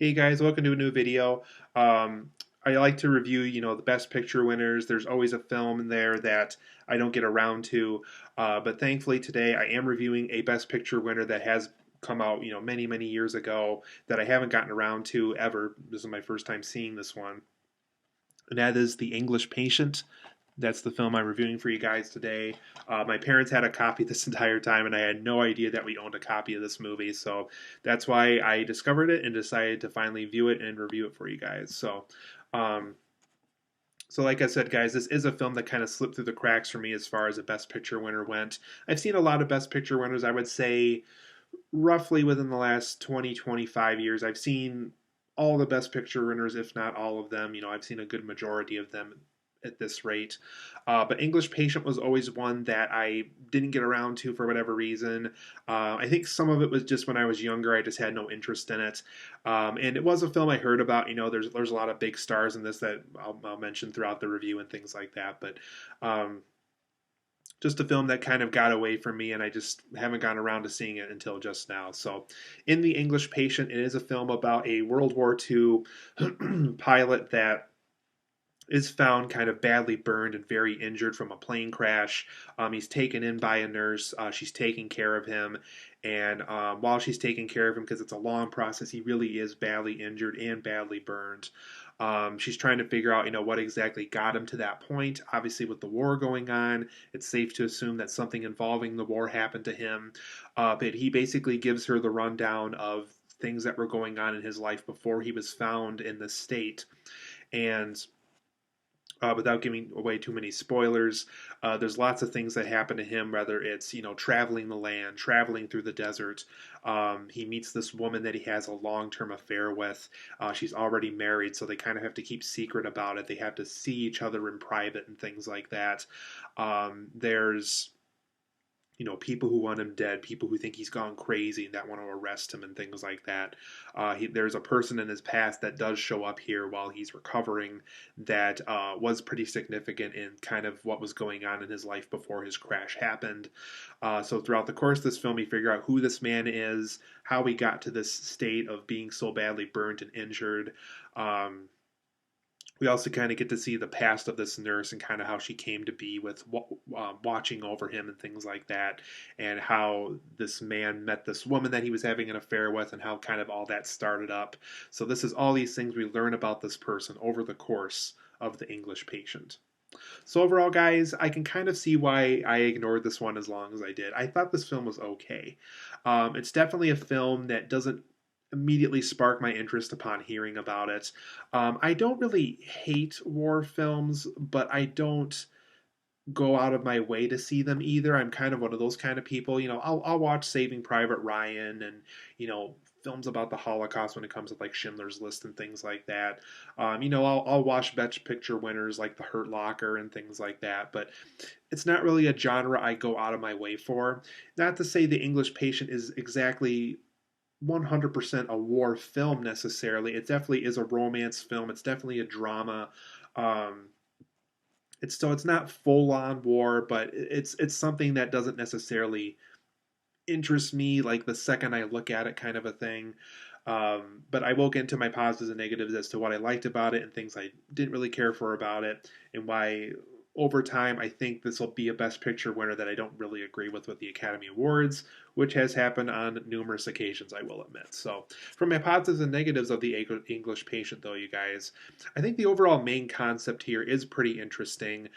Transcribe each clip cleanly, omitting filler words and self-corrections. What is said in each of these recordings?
Hey guys, welcome to a new video. I like to review, the best picture winners. There's always a film in there that I don't get around to, but thankfully today I am reviewing a best picture winner that has come out, many, many years ago that I haven't gotten around to ever. This is my first time seeing this one, and that is The English Patient. That's the film I'm reviewing for you guys today. My parents had a copy this entire time, and I had no idea that we owned a copy of this movie. So that's why I discovered it and decided to finally view it and review it for you guys. Um, so like I said, guys, this is a film that kind of slipped through the cracks for me as far as a Best Picture winner went. I've seen a lot of Best Picture winners. I would say roughly within the last 20, 25 years, I've seen all the Best Picture winners, if not all of them. I've seen a good majority of them at this rate. But English Patient was always one that I didn't get around to for whatever reason. I think some of it was just when I was younger, I just had no interest in it. And it was a film I heard about. There's a lot of big stars in this that I'll mention throughout the review and things like that. But just a film that kind of got away from me, and I just haven't gotten around to seeing it until just now. So, in The English Patient, it is a film about a World War II pilot that is found kind of badly burned and very injured from a plane crash. He's taken in by a nurse. She's taking care of him. And while she's taking care of him, because it's a long process, he really is badly injured and badly burned. She's trying to figure out, what exactly got him to that point. Obviously, with the war going on, it's safe to assume that something involving the war happened to him. But he basically gives her the rundown of things that were going on in his life before he was found in this state. And without giving away too many spoilers, there's lots of things that happen to him, whether it's, traveling the land, traveling through the desert. He meets this woman that he has a long-term affair with. She's already married, so they kind of have to keep secret about it. They have to see each other in private and things like that. There's people who want him dead, people who think he's gone crazy and that want to arrest him and things like that. There's a person in his past that does show up here while he's recovering that was pretty significant in kind of what was going on in his life before his crash happened. So throughout the course of this film, you figure out who this man is, how he got to this state of being so badly burnt and injured. We also kind of get to see the past of this nurse and kind of how she came to be with watching over him and things like that, and how this man met this woman that he was having an affair with, and how kind of all that started up. So this is all these things we learn about this person over the course of The English Patient. So overall, guys, I can kind of see why I ignored this one as long as I did. I thought this film was okay. It's definitely a film that doesn't immediately spark my interest upon hearing about it. I don't really hate war films, but I don't go out of my way to see them either. I'm kind of one of those kind of people. I'll watch Saving Private Ryan and films about the Holocaust when it comes to like Schindler's List and things like that. I'll watch Best Picture winners like The Hurt Locker and things like that. But it's not really a genre I go out of my way for. Not to say The English Patient is exactly 100% a war film necessarily. It definitely is a romance film. It's definitely a drama. Um, it's not full on war, but it's something that doesn't necessarily interest me like the second I look at it, kind of a thing. But I will get into my positives and negatives as to what I liked about it and things I didn't really care for about it, and why over time I think this will be a Best Picture winner that I don't really agree with the Academy Awards, which has happened on numerous occasions, I will admit. So, from my positives and negatives of The English Patient, though, you guys, I think the overall main concept here is pretty interesting.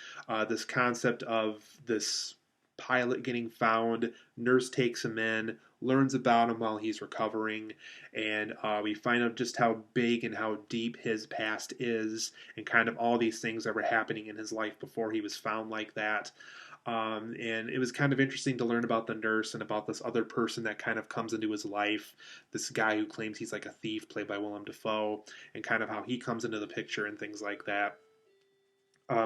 This concept of this pilot getting found, nurse takes him in, learns about him while he's recovering, and we find out just how big and how deep his past is, and kind of all these things that were happening in his life before he was found like that. And it was kind of interesting to learn about the nurse and about this other person that kind of comes into his life, this guy who claims he's like a thief, played by Willem Dafoe, and kind of how he comes into the picture and things like that.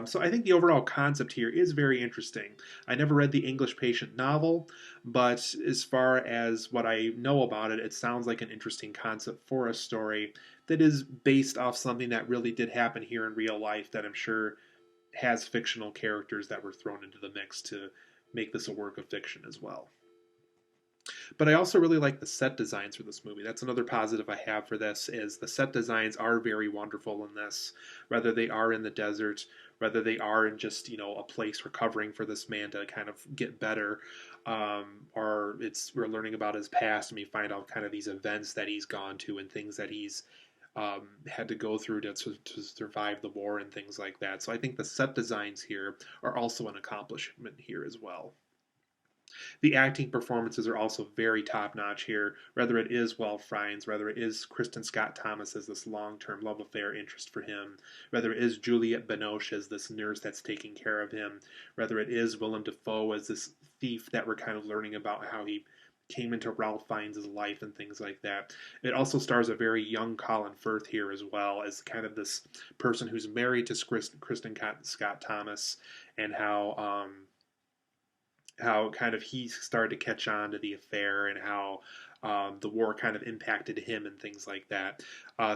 So I think the overall concept here is very interesting. I never read the English Patient novel, but as far as what I know about it, it sounds like an interesting concept for a story that is based off something that really did happen here in real life, that I'm sure has fictional characters that were thrown into the mix to make this a work of fiction as well. But I also really like the set designs for this movie. That's another positive I have for this is the set designs are very wonderful in this, whether they are in the desert, whether they are in just, a place recovering for this man to kind of get better, or it's we're learning about his past and we find out kind of these events that he's gone to and things that he's had to go through to survive the war and things like that. So I think the set designs here are also an accomplishment here as well. The acting performances are also very top notch here, whether it is Ralph Fiennes, whether it is Kristin Scott Thomas as this long term love affair interest for him, whether it is Juliette Binoche as this nurse that's taking care of him, whether it is Willem Dafoe as this thief that we're kind of learning about how he came into Ralph Fiennes' life and things like that. It also stars a very young Colin Firth here as well as kind of this person who's married to Kristin Scott Thomas and how kind of he started to catch on to the affair and how the war kind of impacted him and things like that.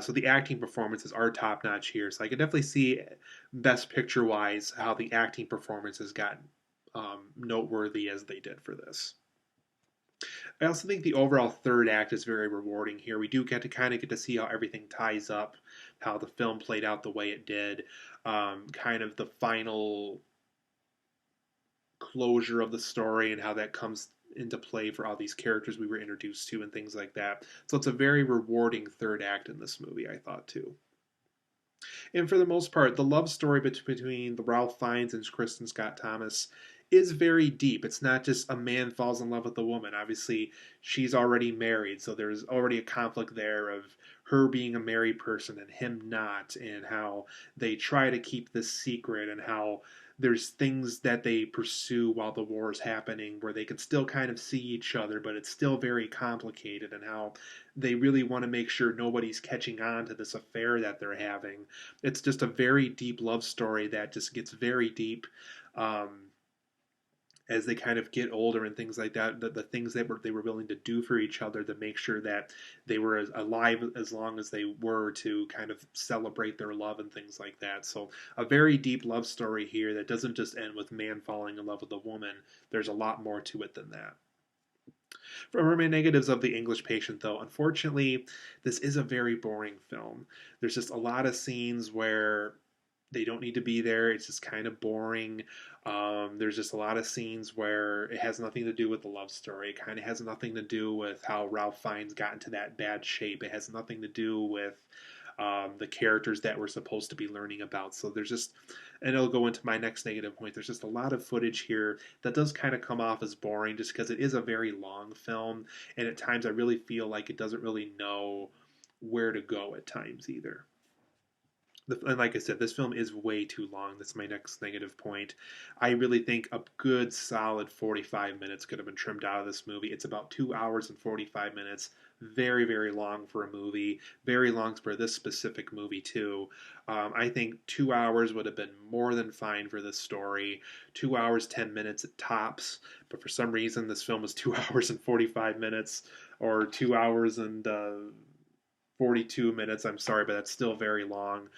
So the acting performances are top notch here. So I can definitely see, best picture wise, how the acting performances got noteworthy as they did for this. I also think the overall third act is very rewarding here. We do get to see how everything ties up, how the film played out the way it did, kind of the final closure of the story and how that comes into play for all these characters we were introduced to and things like that. So it's a very rewarding third act in this movie, I thought, too. And for the most part, the love story between the Ralph Fiennes and Kristin Scott Thomas is very deep. It's not just a man falls in love with a woman. Obviously, she's already married, so there's already a conflict there of her being a married person and him not, and how they try to keep this secret, and how there's things that they pursue while the war is happening where they can still kind of see each other, but it's still very complicated, and how they really want to make sure nobody's catching on to this affair that they're having. It's just a very deep love story that just gets very deep. As they kind of get older and things like that, the things that they were willing to do for each other to make sure that they were alive as long as they were, to kind of celebrate their love and things like that. So a very deep love story here that doesn't just end with man falling in love with a woman. There's a lot more to it than that. From my negatives of The English Patient, though, unfortunately, this is a very boring film. There's just a lot of scenes where they don't need to be there. It's just kind of boring. There's just a lot of scenes where it has nothing to do with the love story. It kind of has nothing to do with how Ralph Fiennes got into that bad shape. It has nothing to do with the characters that we're supposed to be learning about. So there's just, and it'll go into my next negative point, there's just a lot of footage here that does kind of come off as boring just because it is a very long film. And at times I really feel like it doesn't really know where to go at times either. And like I said, this film is way too long. That's my next negative point. I really think a good solid 45 minutes could have been trimmed out of this movie. It's about 2 hours and 45 minutes. Very, very long for a movie. Very long for this specific movie, too. I think 2 hours would have been more than fine for this story. 2 hours, 10 minutes at tops. But for some reason, this film is 2 hours and 45 minutes, or 2 hours and 42 minutes. I'm sorry, but that's still very long.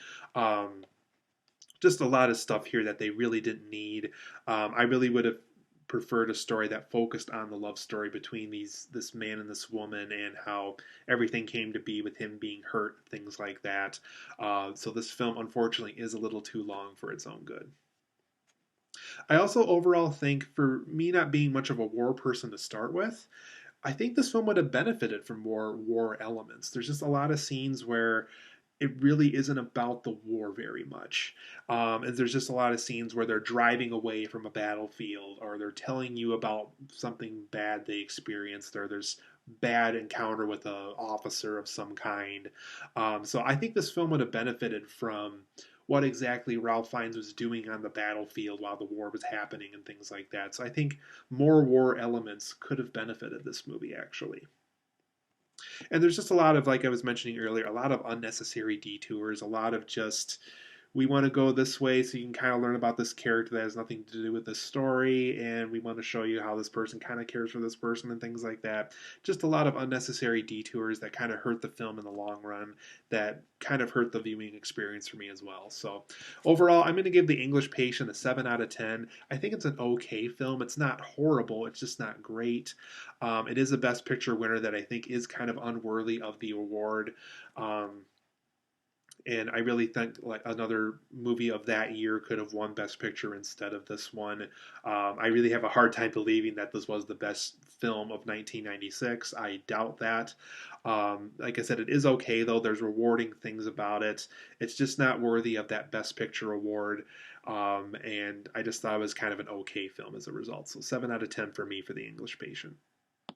Just a lot of stuff here that they really didn't need. I really would have preferred a story that focused on the love story between this man and this woman, and how everything came to be with him being hurt, things like that. So this film, unfortunately, is a little too long for its own good. I also overall think, for me not being much of a war person to start with, I think this film would have benefited from more war elements. There's just a lot of scenes where it really isn't about the war very much. And there's just a lot of scenes where they're driving away from a battlefield, or they're telling you about something bad they experienced, or there's bad encounter with an officer of some kind. So I think this film would have benefited from what exactly Ralph Fiennes was doing on the battlefield while the war was happening and things like that. So I think more war elements could have benefited this movie, actually. And there's just a lot of, like I was mentioning earlier, a lot of unnecessary detours, a lot of just we want to go this way so you can kind of learn about this character that has nothing to do with this story, and we want to show you how this person kind of cares for this person and things like that. Just a lot of unnecessary detours that kind of hurt the film in the long run, that kind of hurt the viewing experience for me as well. So overall, I'm going to give The English Patient a 7 out of 10. I think it's an okay film. It's not horrible, it's just not great. It is a Best Picture winner that I think is kind of unworthy of the award. And I really think like another movie of that year could have won Best Picture instead of this one. I really have a hard time believing that this was the best film of 1996. I doubt that. Like I said, it is okay though. There's rewarding things about it. It's just not worthy of that Best Picture award. And I just thought it was kind of an okay film as a result. So 7 out of 10 for me for The English Patient.